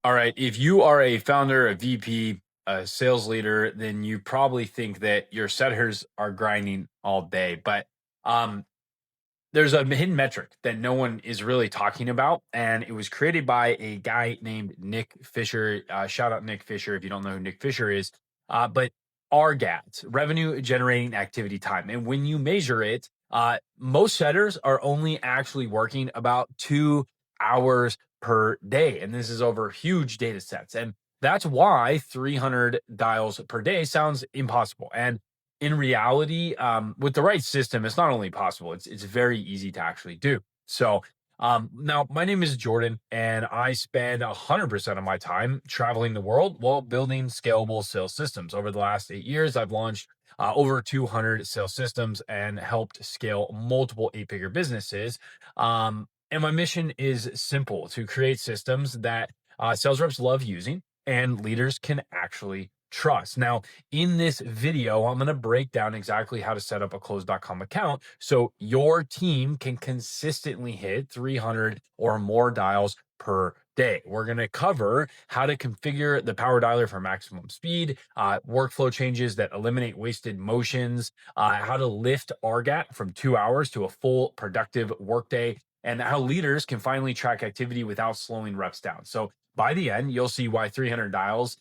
All right. If you are a founder, a VP, a sales leader, then you probably think that your setters are grinding all day. But um, there's a hidden metric that no one is really talking about. And it was created by a guy named Nick Fisher. Shout out Nick Fisher if you don't know who Nick Fisher is. But RGAT, revenue generating activity time. And when you measure it, most setters are only actually working about 2 hours per day. And this is over huge data sets. And that's why 300 dials per day sounds impossible. And in reality, with the right system, it's not only possible, it's very easy to actually do. So now my name is Jordan, and I spend 100% of my time traveling the world while building scalable sales systems. Over the last 8 years, I've launched over 200 sales systems and helped scale multiple eight-figure businesses. And my mission is simple: to create systems that sales reps love using and leaders can actually trust. Now, in this video, I'm going to break down exactly how to set up a close.com account so your team can consistently hit 300 or more dials per day. We're going to cover how to configure the power dialer for maximum speed, workflow changes that eliminate wasted motions, how to lift RGAT from 2 hours to a full productive workday, and how leaders can finally track activity without slowing reps down. So by the end, you'll see why 300 dials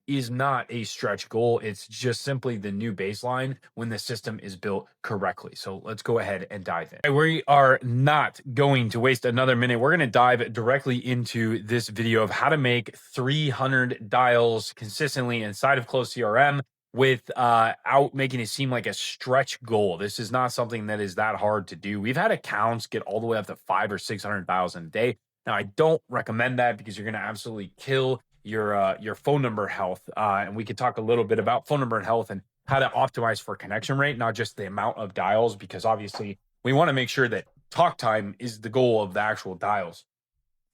is not a stretch goal. It's just simply the new baseline when the system is built correctly. So let's go ahead and dive in. We are not going to waste another minute. We're going to dive directly into this video of how to make 300 dials consistently inside of Close CRM without making it seem like a stretch goal. This is not something that is that hard to do. We've had accounts get all the way up to 500 or 600 dials in a day. Now, I don't recommend that because you're going to absolutely kill your phone number health. And we could talk a little bit about phone number health and how to optimize for connection rate, not just the amount of dials, because obviously we want to make sure that talk time is the goal of the actual dials.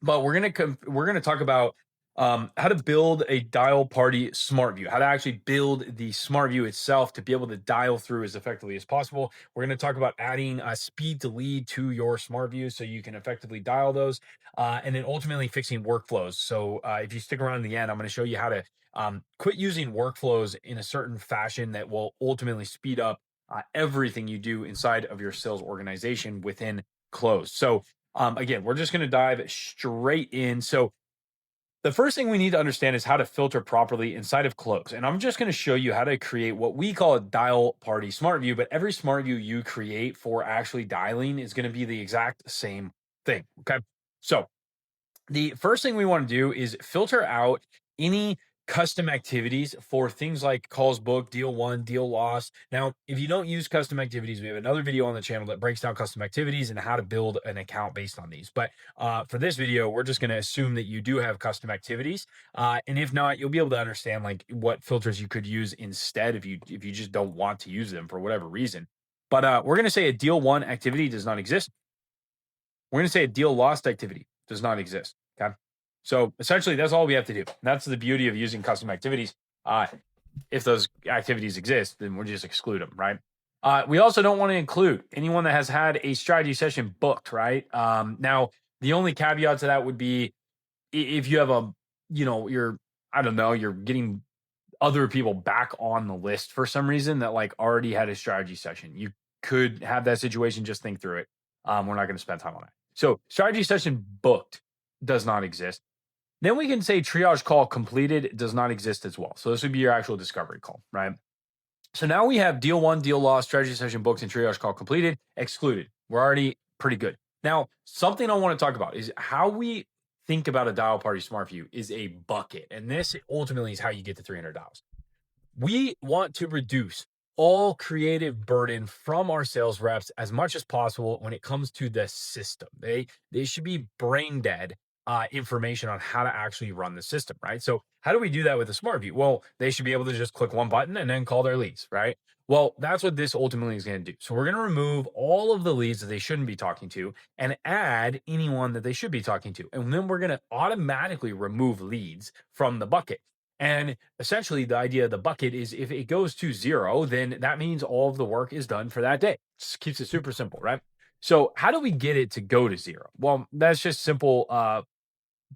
But we're gonna talk about how to build a dial party smart view, how to actually build the smart view itself to be able to dial through as effectively as possible. We're going to talk about adding speed to lead to your smart view so you can effectively dial those, and then ultimately fixing workflows. So if you stick around in the end, I'm going to show you how to quit using workflows in a certain fashion that will ultimately speed up everything you do inside of your sales organization within Close. So again, we're just going to dive straight in. So the first thing we need to understand is how to filter properly inside of Close. And I'm just going to show you how to create what we call a dial party smart view, but every smart view you create for actually dialing is going to be the exact same thing. Okay. So the first thing we want to do is filter out any custom activities for things like calls booked, deal won, deal lost. Now, if you don't use custom activities, we have another video on the channel that breaks down custom activities and how to build an account based on these. But for this video, we're just going to assume that you do have custom activities. And if not, you'll be able to understand like what filters you could use instead if you just don't want to use them for whatever reason. But we're going to say a deal won activity does not exist. We're going to say a deal lost activity does not exist. Okay. So essentially, that's all we have to do. That's the beauty of using custom activities. If those activities exist, then we'll just exclude them, right? We also don't want to include anyone that has had a strategy session booked, right? Now, the only caveat to that would be if you have I don't know, you're getting other people back on the list for some reason that like already had a strategy session. You could have that situation. Just think through it. We're not going to spend time on it. So strategy session booked does not exist. Then we can say triage call completed does not exist as well. So this would be your actual discovery call, right? So now we have deal won, deal lost, strategy session booked, and triage call completed, excluded. We're already pretty good. Now, something I want to talk about is how we think about a dial party smart view is a bucket. And this ultimately is how you get to 300 dials. We want to reduce all creative burden from our sales reps as much as possible when it comes to the system. They should be brain dead information on how to actually run the system, right? So how do we do that with a smart view? Well, they should be able to just click one button and then call their leads, right? Well, that's what this ultimately is going to do. So we're going to remove all of the leads that they shouldn't be talking to and add anyone that they should be talking to. And then we're going to automatically remove leads from the bucket. And essentially, the idea of the bucket is if it goes to zero, then that means all of the work is done for that day. Just keeps it super simple, right? So, how do we get it to go to zero? Well, that's just simple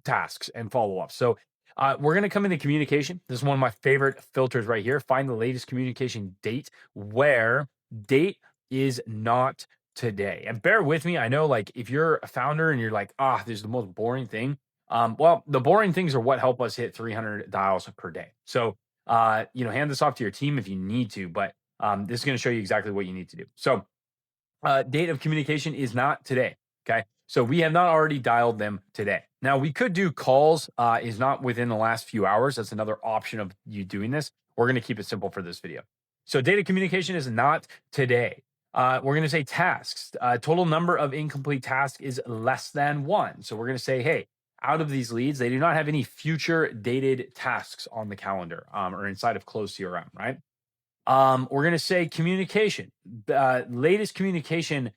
tasks and follow up. So, We're going to come into communication. This is one of my favorite filters right here. Find the latest communication date where date is not today. And bear with me. I know, like, if you're a founder and you're like, this is the most boring thing. Well, the boring things are what help us hit 300 dials per day. So, hand this off to your team if you need to, but this is going to show you exactly what you need to do. So, date of communication is not today. Okay. So we have not already dialed them today. Now we could do calls, is not within the last few hours. That's another option of you doing this. We're going to keep it simple for this video. So date of communication is not today. We're going to say tasks. Total number of incomplete tasks is less than one. So we're going to say, hey, out of these leads, they do not have any future dated tasks on the calendar or inside of Close CRM, right? We're going to say communication. Latest communication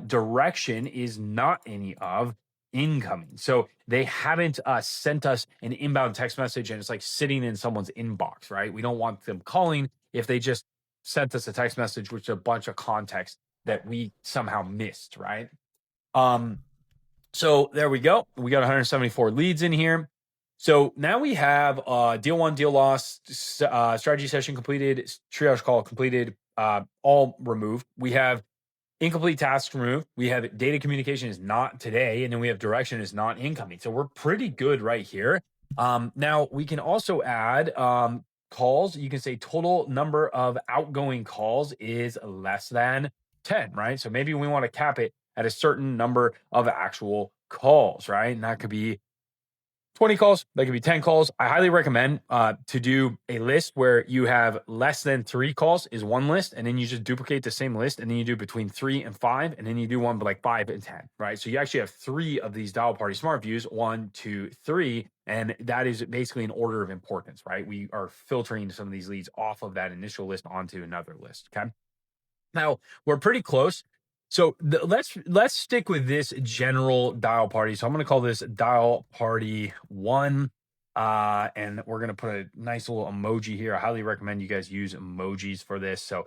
direction is not any of incoming. So they haven't sent us an inbound text message and it's like sitting in someone's inbox, right? We don't want them calling if they just sent us a text message with a bunch of context that we somehow missed, right? So there we go. We got 174 leads in here. So now we have deal one, deal lost, strategy session completed, triage call completed, all removed. We have incomplete tasks removed. We have data communication is not today, and then we have direction is not incoming. So we're pretty good right here. Now we can also add calls. You can say total number of outgoing calls is less than 10, right? So maybe we want to cap it at a certain number of actual calls, right? And that could be 20 calls, that could be 10 calls. I highly recommend to do a list where you have less than 3 calls is one list, and then you just duplicate the same list, and then you do between 3 and 5, and then you do one like 5 and 10, right? So you actually have 3 of these dial party smart views, 1, 2, 3, and that is basically an order of importance, right? We are filtering some of these leads off of that initial list onto another list, okay? Now, we're pretty close. So let's stick with this general dial party. So I'm going to call this dial party 1. And we're going to put a nice little emoji here. I highly recommend you guys use emojis for this. So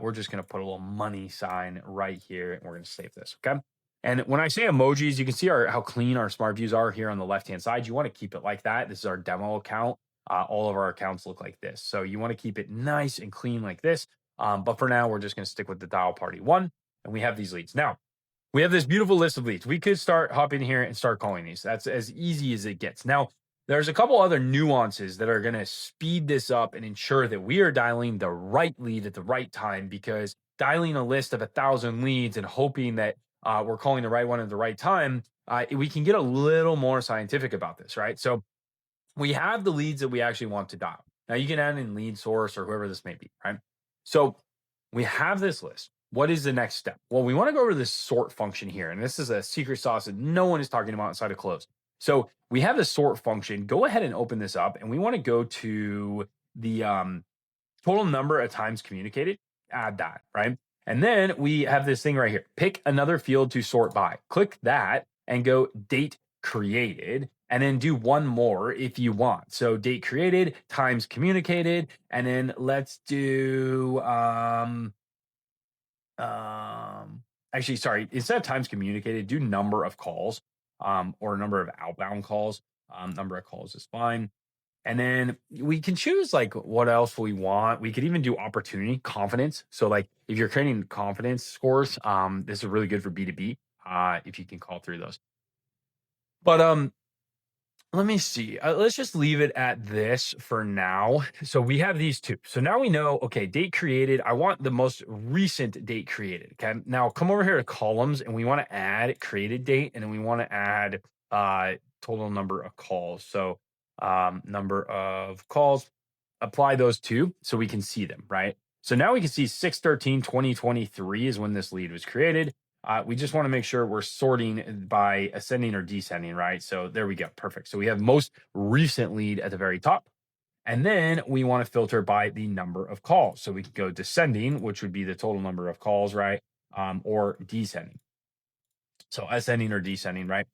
we're just going to put a little money sign right here, and we're going to save this. Okay. And when I say emojis, you can see how clean our smart views are here on the left-hand side. You want to keep it like that. This is our demo account. All of our accounts look like this. So you want to keep it nice and clean like this. But for now, we're just going to stick with the dial party 1. And we have these leads. Now, we have this beautiful list of leads. We could hop in here and start calling these. That's as easy as it gets. Now, there's a couple other nuances that are going to speed this up and ensure that we are dialing the right lead at the right time, because dialing a list of 1,000 leads and hoping that we're calling the right one at the right time, we can get a little more scientific about this, right? So we have the leads that we actually want to dial. Now, you can add in lead source or whoever this may be, right? So we have this list. What is the next step? Well, we want to go over this sort function here. And this is a secret sauce that no one is talking about inside of Close. So we have the sort function. Go ahead and open this up. And we want to go to the total number of times communicated. Add that, right? And then we have this thing right here. Pick another field to sort by. Click that and go date created. And then do one more if you want. So date created times communicated. And then let's do... actually, sorry, instead of times communicated, do number of calls, or number of outbound calls. Number of calls is fine. And then we can choose like what else we want. We could even do opportunity, confidence. So like if you're creating confidence scores, this is really good for B2B, if you can call through those. But let me see. Let's just leave it at this for now. So we have these two. So now we know, okay, date created. I want the most recent date created. Okay. Now come over here to columns, and we want to add created date, and then we want to add total number of calls. So number of calls, apply those two so we can see them, right? So now we can see 6/13/2023 is when this lead was created. We just want to make sure we're sorting by ascending or descending, right? So there we go. Perfect. So we have most recent lead at the very top. And then we want to filter by the number of calls. So we can go descending, which would be the total number of calls, right? Or descending. So ascending or descending, right?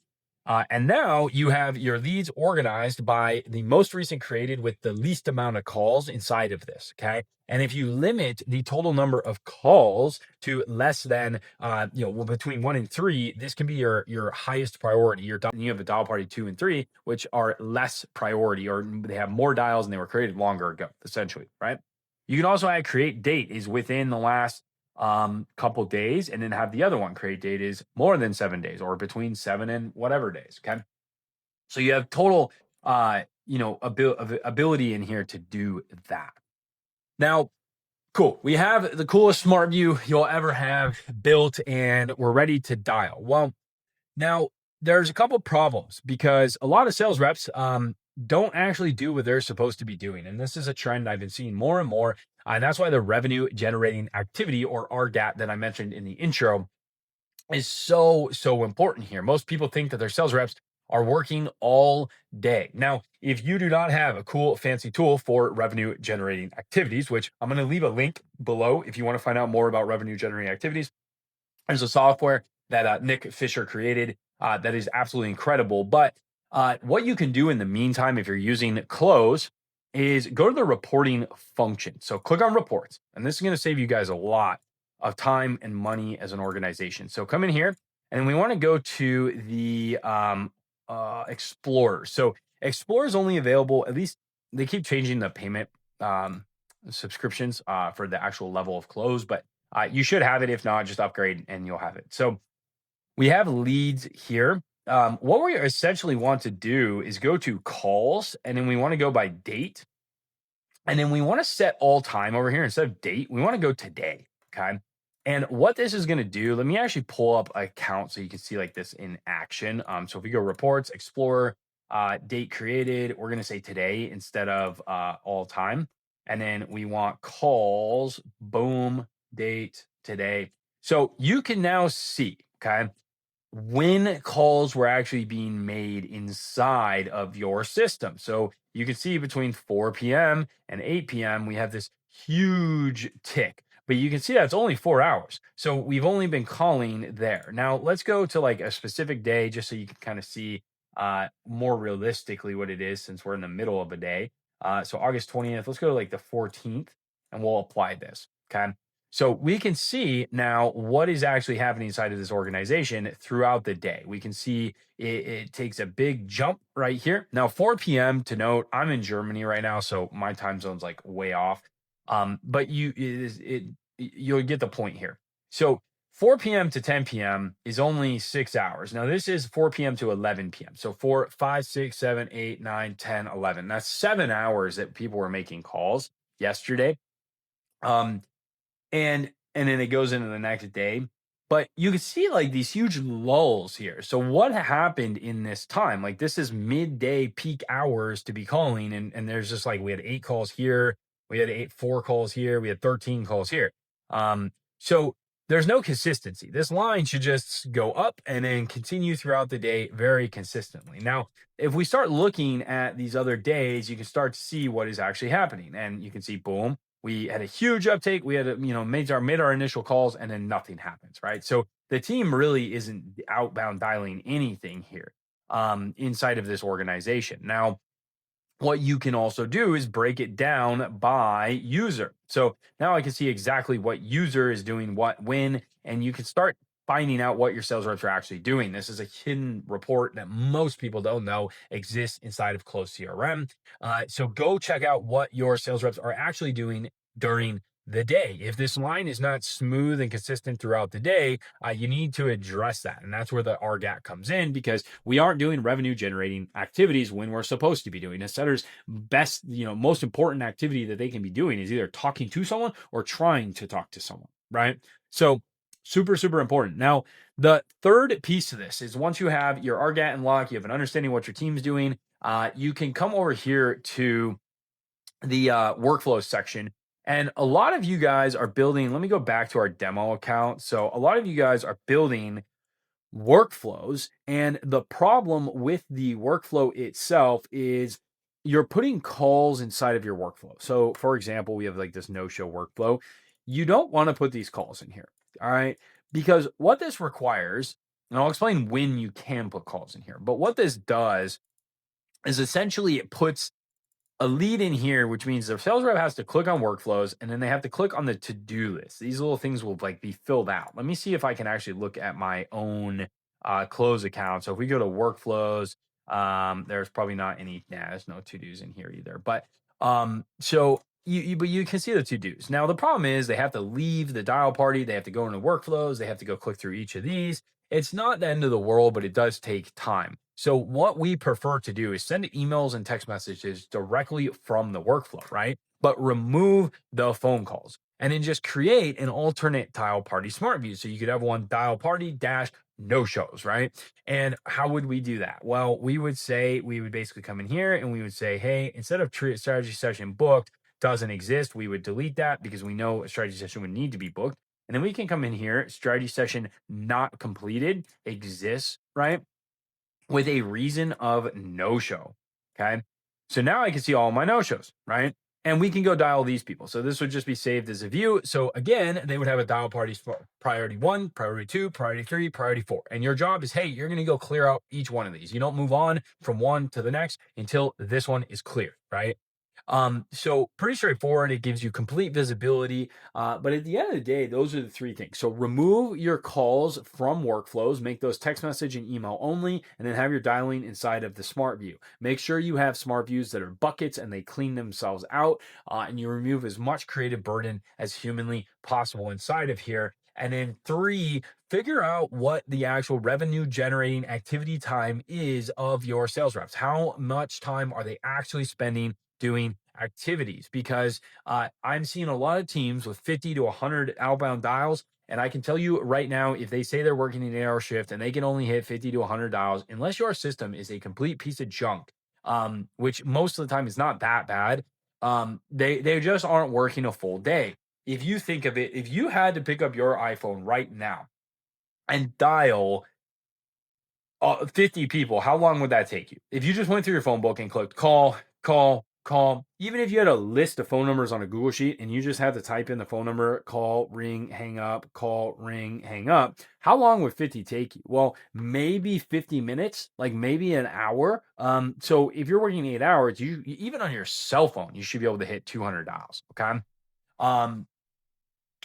And now you have your leads organized by the most recent created with the least amount of calls inside of this. Okay. And if you limit the total number of calls to less than, well, between 1 and 3, this can be your highest priority. You have a dial party 2 and 3, which are less priority, or they have more dials and they were created longer ago, essentially, right? You can also add create date is within the last couple days, and then have the other one create date is more than 7 days or between 7 and whatever days. Okay. So you have total, ability in here to do that. Now, cool. We have the coolest smart view you'll ever have built, and we're ready to dial. Well, now there's a couple problems because a lot of sales reps don't actually do what they're supposed to be doing. And this is a trend I've been seeing more and more. And that's why the revenue generating activity, or RGAT, that I mentioned in the intro is so important here. Most people think that their sales reps are working all day. Now, if you do not have a cool, fancy tool for revenue generating activities, which I'm going to leave a link below if you want to find out more about revenue generating activities, there's a software that Nick Fisher created that is absolutely incredible. But what you can do in the meantime, if you're using Close, is go to the reporting function. So click on reports, and this is going to save you guys a lot of time and money as an organization. So come in here, and we want to go to the Explorer. So Explorer is only available, at least they keep changing the payment subscriptions for the actual level of Close, but you should have it. If not, just upgrade and you'll have it. So we have leads here. What we essentially want to do is go to calls, and then we want to go by date. And then we want to set all time over here. Instead of date, we want to go today. Okay. And what this is going to do, let me actually pull up an account so you can see like this in action. So if we go reports, Explorer, date created, we're going to say today instead of all time. And then we want calls, boom, date, today. So you can now see, okay, when calls were actually being made inside of your system. So you can see between 4 p.m. and 8 p.m., we have this huge tick, but you can see that it's only 4 hours. So we've only been calling there. Now let's go to like a specific day just so you can kind of see more realistically what it is, since we're in the middle of a day. So August 20th, let's go to like the 14th, and we'll apply this. Okay. So we can see now what is actually happening inside of this organization throughout the day. We can see it takes a big jump right here. Now, 4 p.m. to note, I'm in Germany right now, so my time zone's like way off. But you'll get the point here. So 4 p.m. to 10 p.m. is only 6 hours. Now, this is 4 p.m. to 11 p.m. So 4, 5, 6, 7, 8, 9, 10, 11. That's 7 hours that people were making calls yesterday. And then it goes into the next day. But you can see like these huge lulls here. So what happened in this time? Like this is midday peak hours to be calling. And there's just like we had 8 calls here, we had 4 calls here, we had 13 calls here. So there's no consistency. This line should just go up and then continue throughout the day very consistently. Now, if we start looking at these other days, you can start to see what is actually happening. And you can see, boom, we had a huge uptake. We had, made our initial calls, and then nothing happens, right? So the team really isn't outbound dialing anything here inside of this organization. Now, what you can also do is break it down by user. So now I can see exactly what user is doing what when, and you can start finding out what your sales reps are actually doing. This is a hidden report that most people don't know exists inside of Close CRM. So go check out what your sales reps are actually doing during the day. If this line is not smooth and consistent throughout the day, you need to address that. And that's where the RGAT comes in, because we aren't doing revenue generating activities when we're supposed to be doing. A setter's best, most important activity that they can be doing is either talking to someone or trying to talk to someone, right? So super, super important. Now, the third piece of this is once you have your RGAT and lock, you have an understanding what your team's doing, you can come over here to the workflow section. And a lot of you guys are building, let me go back to our demo account. So a lot of you guys are building workflows, and the problem with the workflow itself is you're putting calls inside of your workflow. So for example, we have like this no-show workflow. You don't want to put these calls in here, all right? Because what this requires And I'll explain when you can put calls in here. But what this does is essentially it puts a lead in here, which means the sales rep has to click on workflows and then they have to click on the to-do list. These little things will like be filled out. Let me see if I can actually look at my own close account. So if we go to workflows, there's probably not any, there's no to-dos in here either. But so but you can see the to-dos. Now the problem is they have to leave the dial party, they have to go into workflows, they have to go click through each of these. It's not the end of the world, but it does take time. So what we prefer to do is send emails and text messages directly from the workflow, right? But remove the phone calls and then just create an alternate dial party smart view. So you could have one dial party dash no shows, right? And how would we do that? Well, we would basically come in here and we would say, hey, instead of strategy session booked doesn't exist, we would delete that because we know a strategy session would need to be booked. And then we can come in here, strategy session not completed exists, right? With a reason of no show. Okay. So now I can see all my no shows, right? And we can go dial these people. So this would just be saved as a view. So again, they would have a dial party priority 1, priority 2, priority 3, priority 4. And your job is, hey, you're going to go clear out each one of these. You don't move on from one to the next until this one is clear, right? So pretty straightforward. It gives you complete visibility. But at the end of the day, those are the three things. So remove your calls from workflows, make those text message and email only, and then have your dialing inside of the smart view. Make sure you have smart views that are buckets and they clean themselves out, and you remove as much creative burden as humanly possible inside of here. And then 3, figure out what the actual revenue generating activity time is of your sales reps. How much time are they actually spending doing activities? Because I'm seeing a lot of teams with 50 to 100 outbound dials. And I can tell you right now, if they say they're working an 8-hour shift and they can only hit 50 to 100 dials, unless your system is a complete piece of junk, which most of the time is not that bad, they just aren't working a full day. If you think of it, if you had to pick up your iPhone right now and dial 50 people, how long would that take you? If you just went through your phone book and clicked call, call, call, even if you had a list of phone numbers on a Google Sheet and you just had to type in the phone number, call, ring, hang up, call, ring, hang up, how long would 50 take you? Well, maybe 50 minutes, like maybe an hour. So if you're working 8 hours, you even on your cell phone, you should be able to hit 200 dials. Okay. Um,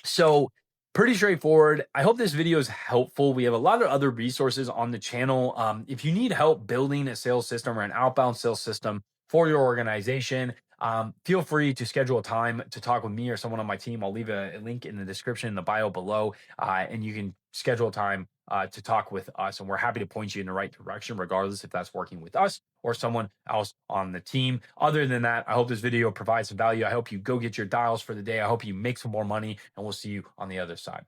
so pretty straightforward. I hope this video is helpful. We have a lot of other resources on the channel. If you need help building a sales system or an outbound sales system for your organization, feel free to schedule a time to talk with me or someone on my team. I'll leave a link in the description in the bio below, and you can schedule a time to talk with us. And we're happy to point you in the right direction, regardless if that's working with us or someone else on the team. Other than that, I hope this video provides some value. I hope you go get your dials for the day. I hope you make some more money, and we'll see you on the other side.